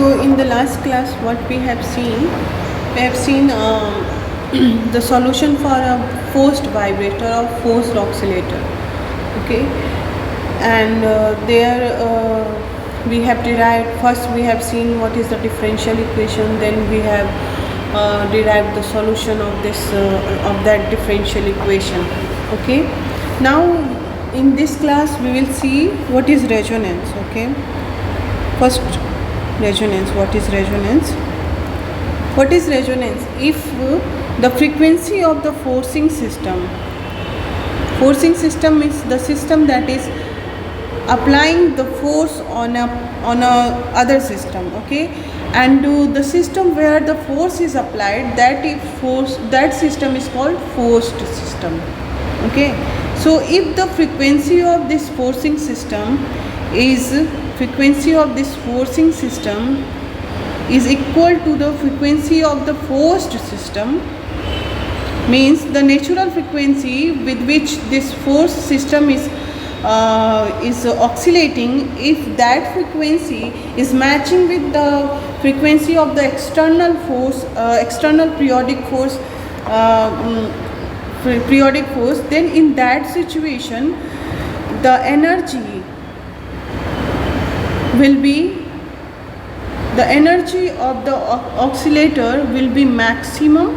So in the last class, what we have seen the solution for a forced vibrator or forced oscillator. Okay, and there we have derived. First, we have seen what is the differential equation. Then we have derived the solution of this of that differential equation. Okay, now in this class we will see what is resonance. Okay, first, resonance. What is resonance? What is resonance? If the frequency of the forcing system is the system that is applying the force on a other system, okay, and the system where the force is applied, that system is called forced system. Okay, so if the frequency of this forcing system is equal to the frequency of the forced system, means the natural frequency with which this forced system is oscillating, if that frequency is matching with the frequency of the external periodic force, then in that situation the energy of the oscillator will be maximum,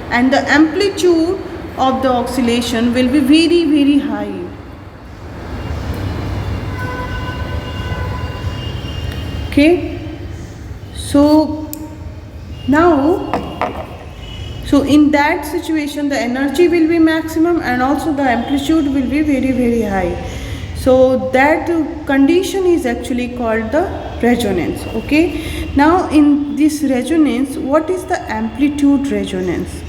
and the amplitude of the oscillation will be very, very high. Okay, so in that situation the energy will be maximum and also the amplitude will be very, very high. So that condition is actually called the resonance. Okay, now in this resonance, what is the amplitude resonance?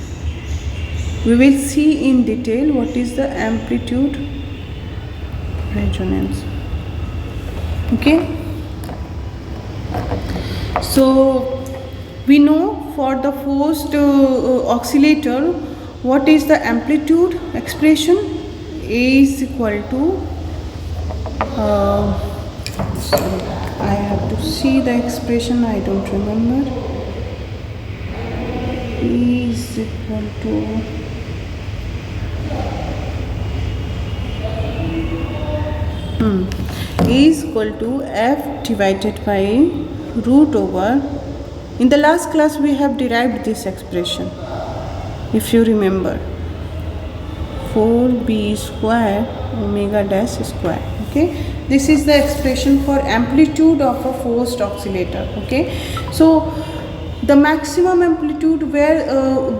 We will see in detail what is the amplitude resonance. Okay, so we know for the forced oscillator what is the amplitude expression. A is equal to I have to see the expression, I don't remember. E is equal to E is equal to F divided by root over. In the last class we have derived this expression, if you remember, 4b square omega dash square. Okay, this is the expression for amplitude of a forced oscillator. Okay, so the maximum amplitude where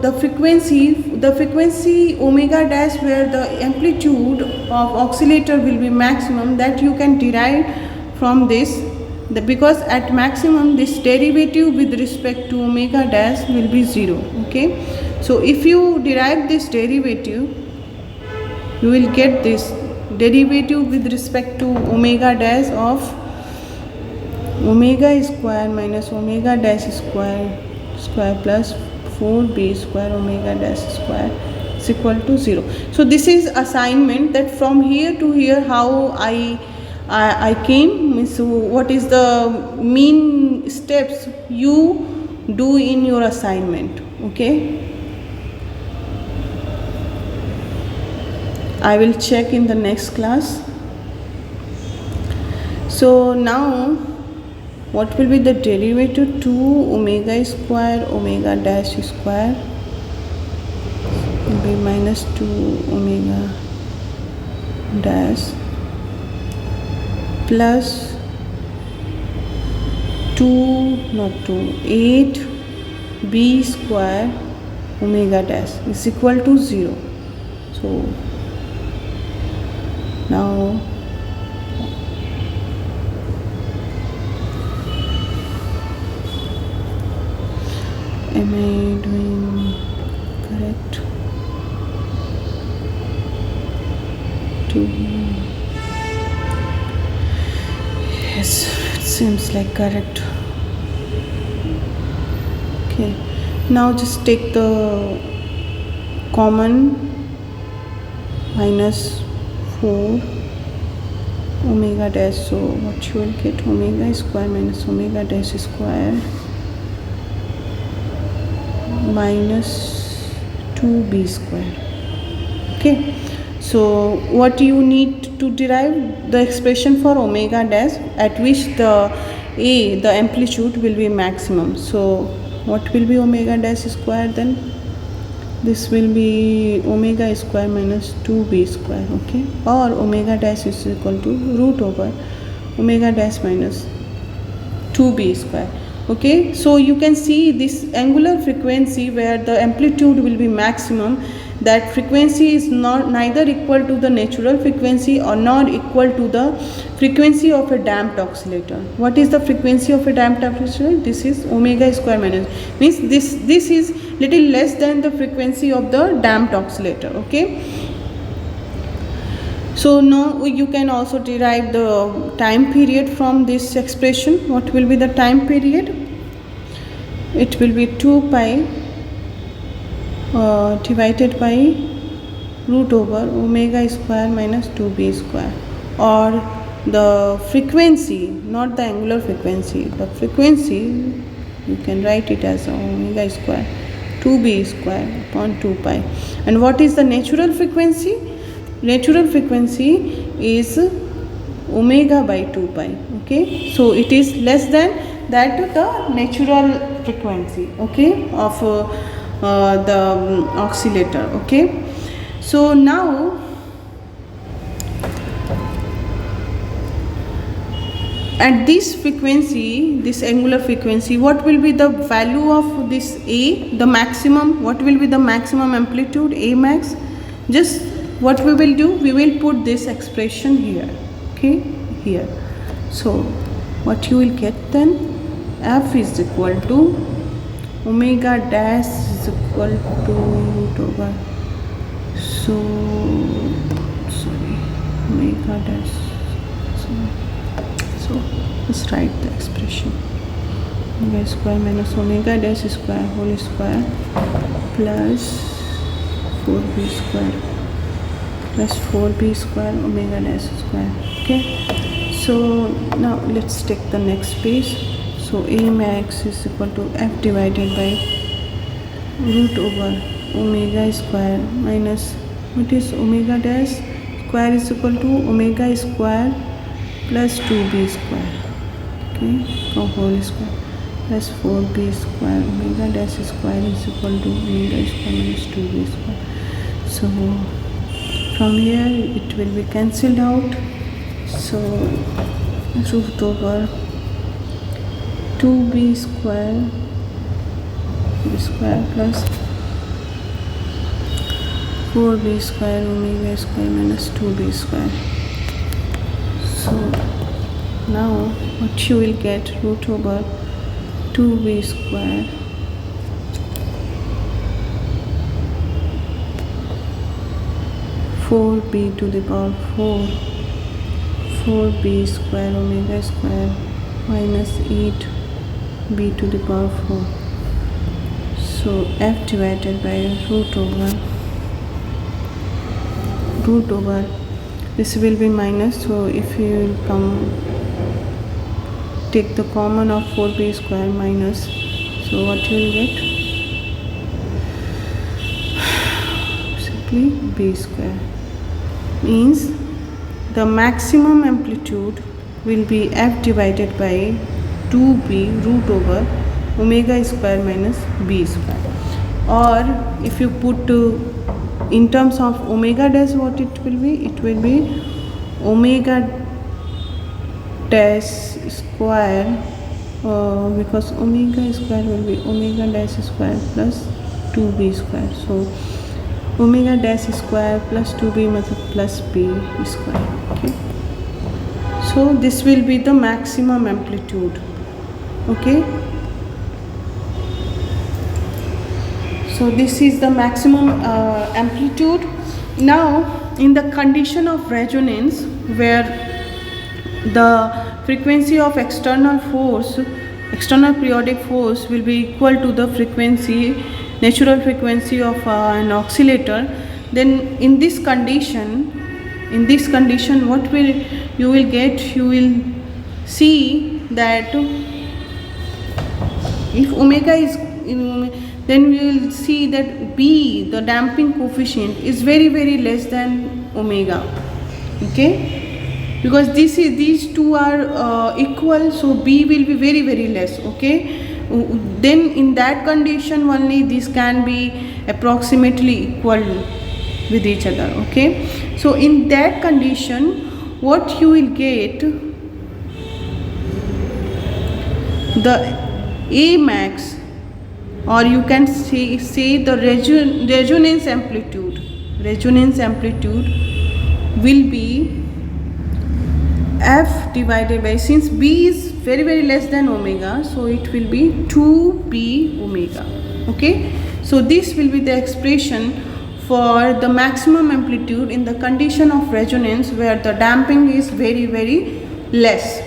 the frequency omega dash, where the amplitude of oscillator will be maximum, that you can derive from this, because at maximum this derivative with respect to omega dash will be 0. Okay, so if you derive this derivative, you will get this derivative with respect to omega dash of omega square minus omega dash square plus 4b square omega dash square is equal to 0. So this is assignment, that from here to here how I came, means what is the mean steps you do in your assignment. Okay, I will check in the next class. So now what will be the derivative? 2 omega square omega dash square will be minus 2 omega dash plus 8 b square omega dash is equal to 0. So now am I doing correct? Yes, it seems like correct. Okay, now just take the common, minus 4 omega dash. So what you will get, omega square minus omega dash square minus 2b square. Okay, so what you need to derive the expression for omega dash at which the amplitude will be maximum. So what will be omega dash square then? This will be omega square minus 2b square. Okay, or omega dash is equal to root over omega dash minus 2b square. Okay, so you can see this angular frequency where the amplitude will be maximum, that frequency is neither equal to the natural frequency or not equal to the frequency of a damped oscillator. What is the frequency of a damped oscillator? This is omega square minus, means this is little less than the frequency of the damped oscillator. Okay, so now you can also derive the time period from this expression. What will be the time period? It will be 2 pi divided by root over omega square minus 2b square, or the frequency, not the angular frequency, the frequency you can write it as omega square 2b square upon 2 pi. And what is the natural frequency? Natural frequency is omega by 2 pi. Okay, so it is less than that the natural frequency, okay, of the oscillator. Okay, so now at this frequency, this angular frequency, what will be the value of this A, the maximum? What will be the maximum amplitude, A max? Just what we will do, we will put this expression here. Okay, here. So what you will get then, F is equal to omega dash is equal to root over, so sorry, omega dash, so let's write the expression, omega square minus omega dash square whole square plus 4b square plus 4b square omega dash square. Okay, so now let's take the next piece. So A max is equal to F divided by root over omega square minus, what is omega dash square is equal to omega square plus 2b square. Okay, whole square plus 4b square omega dash square is equal to omega square minus 2b square. So from here it will be cancelled out. So root over 2b square plus 4b square omega square minus 2b square. So now what you will get, root over 2b square four b to the power 4 4b square omega square minus 8 b to the power 4. So F divided by root over this will be minus, so if you will come take the common of 4b square minus, so what you will get, simply b square, means the maximum amplitude will be F divided by 2b root over omega square minus b square. Or if you put in terms of omega dash, what it will be? It will be omega dash square, because omega square will be omega dash square plus 2b square. So omega dash square plus 2b plus b square. Okay, so this will be the maximum amplitude. Okay, so this is the maximum amplitude. Now in the condition of resonance, where the frequency of external periodic force will be equal to the natural frequency of an oscillator, then in this condition In this condition, what will you will get? You will see that if omega is then we will see that B, the damping coefficient, is very less than omega. Okay, because these two are equal, so B will be very less. Okay, then in that condition only this can be approximately equal with each other. Okay, so in that condition, what you will get, the A max, or you can say the resonance amplitude will be F divided by, since B is very less than omega, so it will be 2B omega. Okay, so this will be the expression for the maximum amplitude in the condition of resonance where the damping is very less.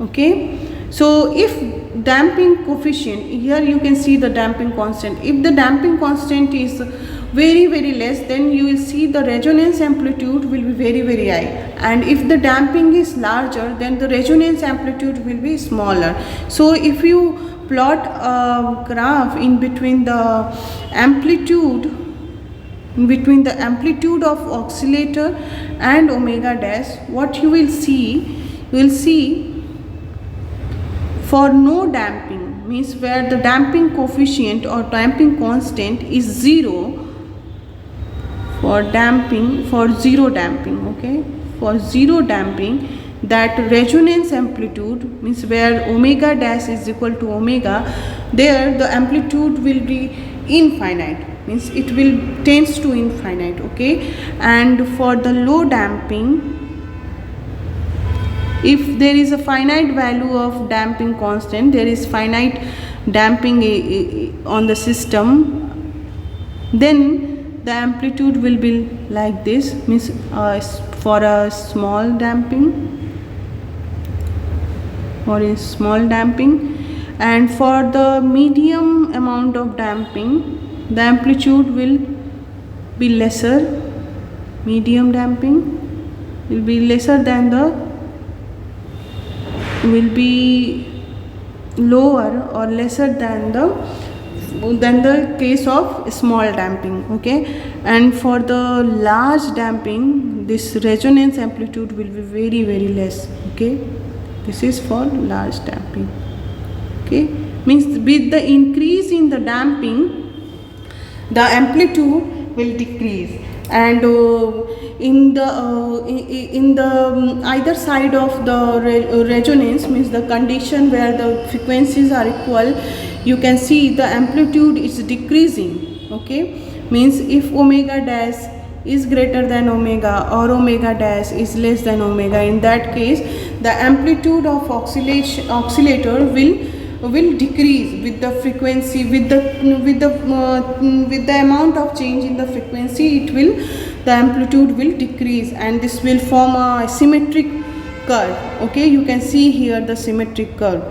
Okay, so if damping coefficient, here you can see the damping constant, if the damping constant is very less, then you will see the resonance amplitude will be very high, and if the damping is larger, then the resonance amplitude will be smaller. So if you plot a graph in between the amplitude of oscillator and omega dash, what you will see for no damping, means where the damping coefficient or damping constant is 0, for zero damping. Okay, for zero damping, that resonance amplitude, means where omega dash is equal to omega, there the amplitude will be infinite, means it will tends to infinite. Okay, and for the low damping, if there is a finite value of damping constant, there is finite damping on the system, then the amplitude will be like this, means for a small damping, and for the medium amount of damping, the amplitude will be lesser, medium damping will be lesser than will be lower or lesser than the case of small damping. Okay, and for the large damping, this resonance amplitude will be very less. Okay, this is for large damping. Okay, means with the increase in the damping, the amplitude will decrease, and in the either side of the resonance, means the condition where the frequencies are equal, you can see the amplitude is decreasing. Okay, means if omega dash is greater than omega or omega dash is less than omega, in that case the amplitude of oscillator will decrease with the frequency, with the amount of change in the frequency, the amplitude will decrease, and this will form a symmetric curve. Okay, you can see here the symmetric curve.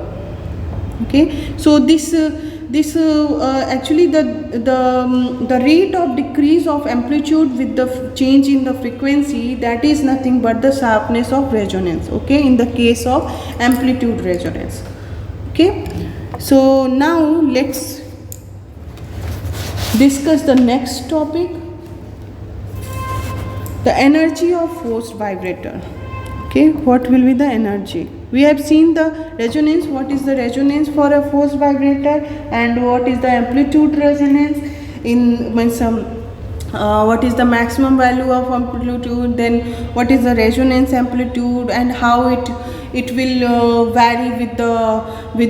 Okay, so this actually the rate of decrease of amplitude with the change in the frequency, that is nothing but the sharpness of resonance. Okay, in the case of amplitude resonance. Okay, so now let's discuss the next topic, the energy of forced vibrator. Okay, what will be the energy? We have seen the resonance, what is the resonance for a forced vibrator, and what is the amplitude resonance in what is the maximum value of amplitude, then what is the resonance amplitude, and how it will vary with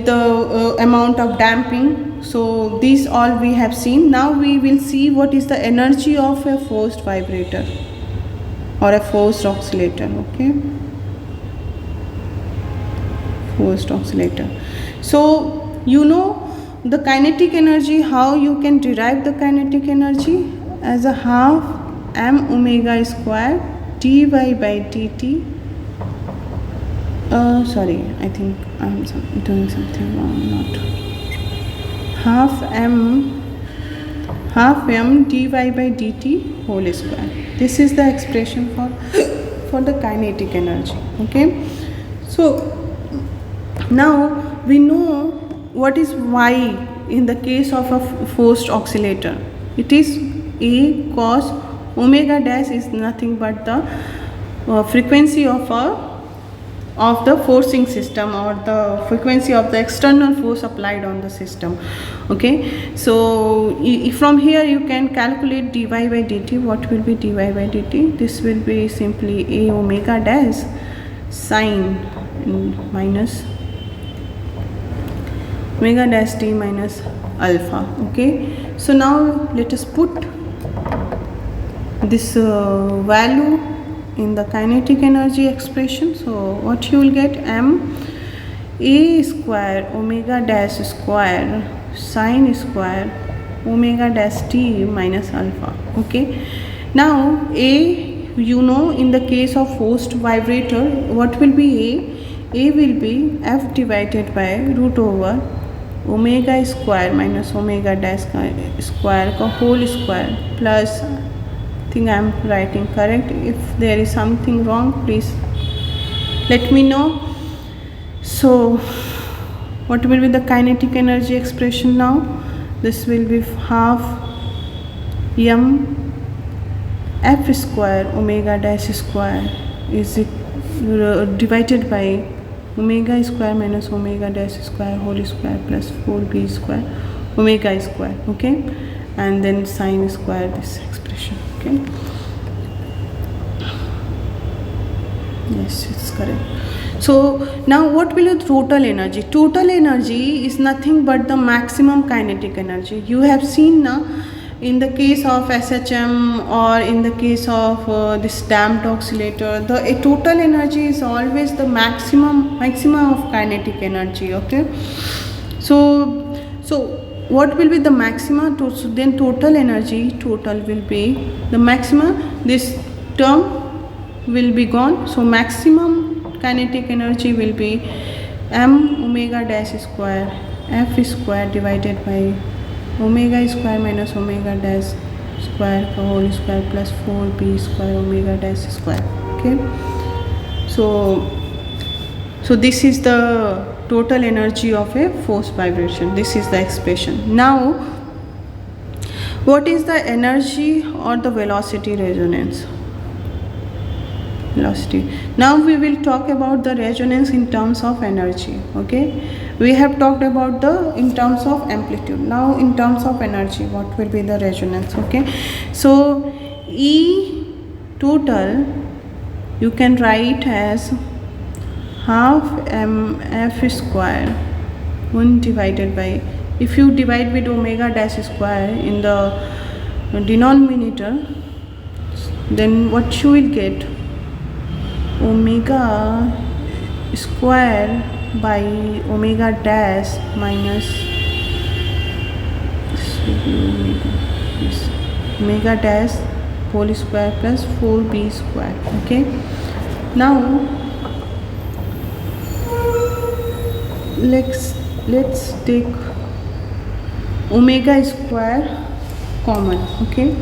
the amount of damping. So these all we have seen. Now we will see what is the energy of a forced vibrator or a forced oscillator. Okay, forced oscillator. So you know the kinetic energy, how you can derive the kinetic energy, as a half m omega square dy by dt. Sorry, I think I'm doing something wrong. Not half m dy by dt whole square. This is the expression for for the kinetic energy. Okay, so now we know what is y in the case of a forced oscillator. It is a cos omega dash is nothing but the frequency of the forcing system, or the frequency of the external force applied on the system. Okay, so from here you can calculate dy by dt. What will be dy by dt? This will be simply a omega dash sine minus omega dash t minus alpha. Okay, so now let us put this value in the kinetic energy expression. So what you will get, m a square omega dash square sine square omega dash t minus alpha. Okay, now a, you know, in the case of forced vibrator, what will be a will be f divided by root over omega square minus omega dash square का whole square plus, I think I am writing correct. If there is something wrong, please let me know. So what will be the kinetic energy expression now? This will be half m f square omega dash square is divided by omega square minus omega dash square whole square plus 4b square omega square. Okay, and then sine square this expression. Okay, yes, it's correct. So now what will be total energy? Total energy is nothing but the maximum kinetic energy. You have seen now in the case of SHM or in the case of this damped oscillator, the total energy is always the maximum of kinetic energy. Okay, so what will be the maxima? So then total energy, total will be the maxima, this term will be gone. So maximum kinetic energy will be m omega dash square f square divided by omega square minus omega dash square whole square plus 4b square omega dash square. Okay, so this is the total energy of a forced vibration. This is the expression. Now what is the energy or the velocity resonance? Velocity. Now we will talk about the resonance in terms of energy. Okay, we have talked about the in terms of amplitude. Now in terms of energy, what will be the resonance? Okay, so E total you can write as half mf square 1 divided by, if you divide with omega dash square in the denominator, then what you will get, omega square by omega dash minus omega dash whole square plus 4b square. Okay, now let's take omega square common. Okay,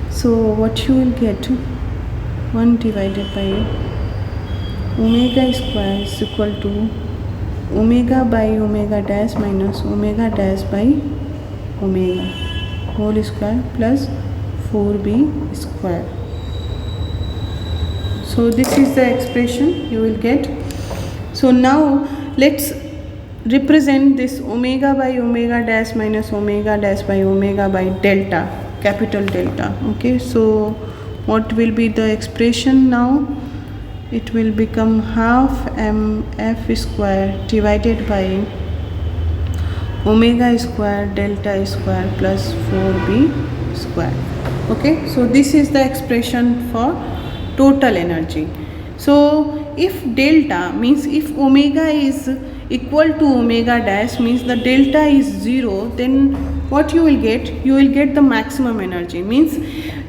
so what you will get, 1 divided by omega square is equal to omega by omega dash minus omega dash by omega whole square plus 4b square. So this is the expression you will get. So now let's represent this omega by omega dash minus omega dash by omega by delta, capital delta. Okay, so what will be the expression now? It will become half mf square divided by omega square delta square plus 4b square. Okay, so this is the expression for total energy. So if delta means if omega is equal to omega dash means the delta is 0, then what you will get? You will get the maximum energy. Means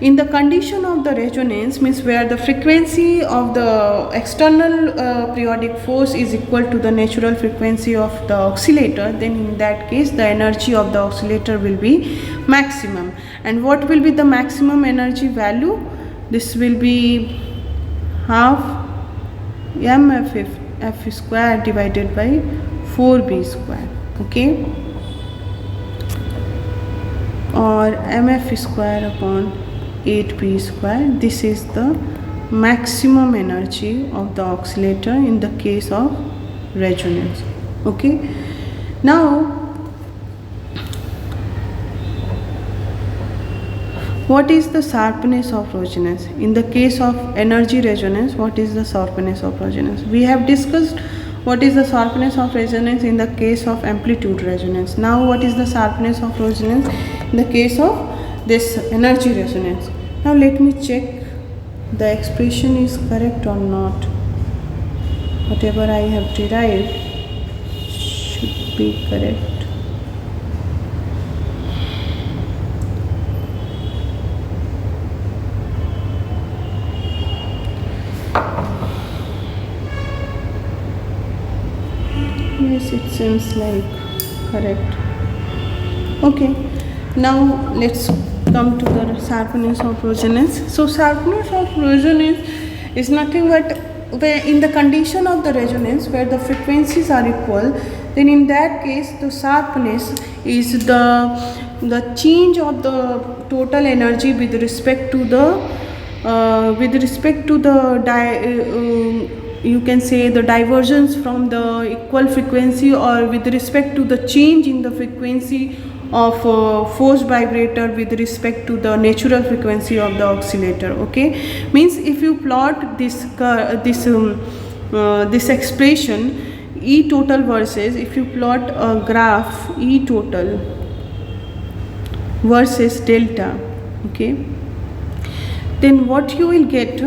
in the condition of the resonance, means where the frequency of the external periodic force is equal to the natural frequency of the oscillator, then in that case the energy of the oscillator will be maximum. And what will be the maximum energy value? This will be half mf f square divided by 4b square, okay, or mf square upon 8b square. This is the maximum energy of the oscillator in the case of resonance, okay. Now what is the sharpness of resonance? In the case of energy resonance, what is the sharpness of resonance? We have discussed what is the sharpness of resonance in the case of amplitude resonance. Now what is the sharpness of resonance in the case of this energy resonance? Now let me check the expression is correct or not. Whatever I have derived should be correct. Yes, it seems like correct. Okay, now let's come to the sharpness of resonance. So sharpness of resonance is nothing but where in the condition of the resonance where the frequencies are equal, then in that case the sharpness is the change of the total energy with respect to the you can say the divergence from the equal frequency, or with respect to the change in the frequency of forced vibrator with respect to the natural frequency of the oscillator, okay. Means if you plot this expression E total versus, if you plot a graph E total versus delta, okay, then what you will get,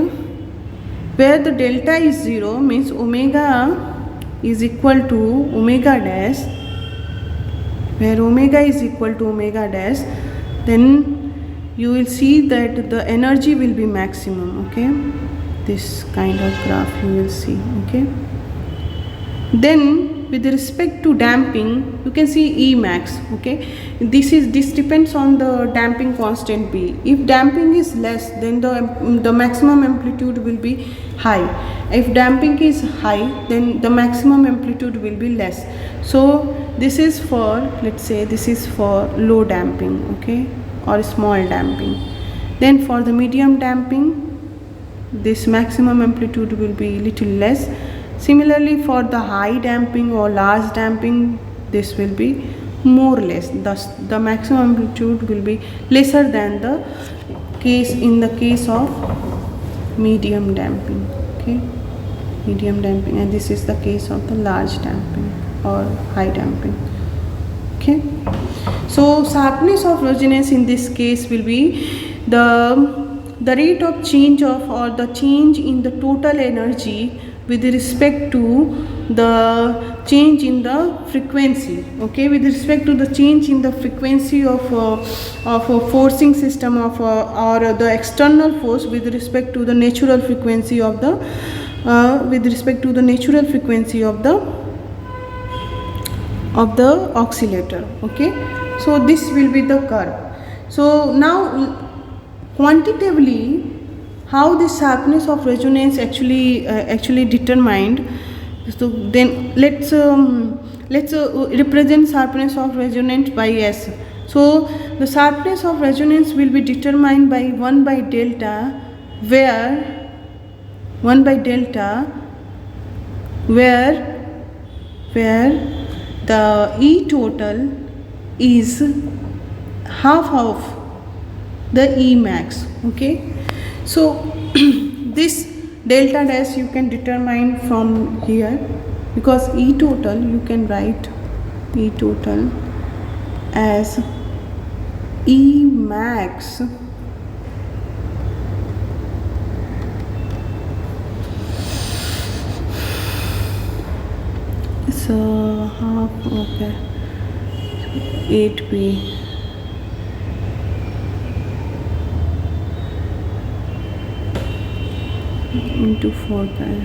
where the delta is 0 means omega is equal to omega dash, where omega is equal to omega dash, then you will see that the energy will be maximum, okay. This kind of graph you will see, okay. Then with respect to damping, you can see E max, okay. This depends on the damping constant B. If damping is less, then the maximum amplitude will be high. If damping is high, then the maximum amplitude will be less. So this is for, let's say this is for low damping, okay, or small damping. Then for the medium damping, this maximum amplitude will be little less. Similarly for the high damping or large damping, this will be more or less, thus the maximum amplitude will be lesser than the case in the case of medium damping, okay, medium damping, and this is the case of the large damping or high damping, okay. So sharpness of resonance in this case will be the rate of change of, or the change in the total energy with respect to the change in the frequency, okay, with respect to the change in the frequency of a forcing system of or the external force with respect to the natural frequency of the oscillator, okay. So this will be the curve. So now quantitatively how the sharpness of resonance actually determined. So then let's represent sharpness of resonance by S. So the sharpness of resonance will be determined by 1 by delta, where the E total is half of the E max, okay. So this delta dash you can determine from here, because E total you can write E total as E max so half, okay, 8p into 4 pi,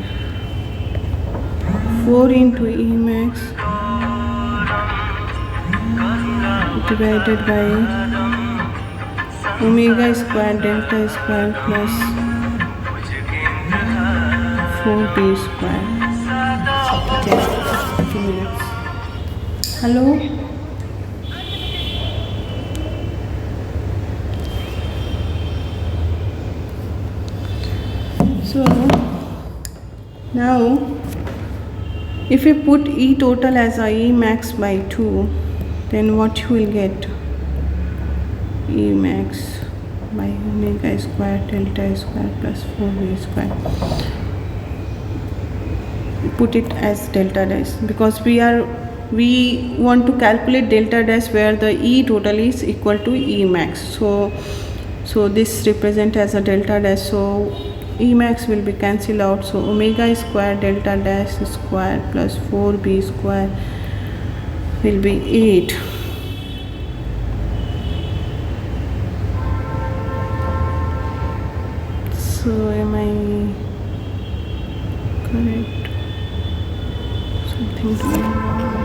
4 into E max divided by omega square delta square plus 4b square. Okay, 2 minutes. Hello. So now if we put E total as a E max by 2, then what you will get? E max by omega square delta square plus 4b square. Put it as delta dash because we want to calculate delta dash where the E total is equal to E max. So this represent as a delta dash. So E max will be cancelled out. So omega square delta dash square plus 4b square will be 8. So am I correct? Something to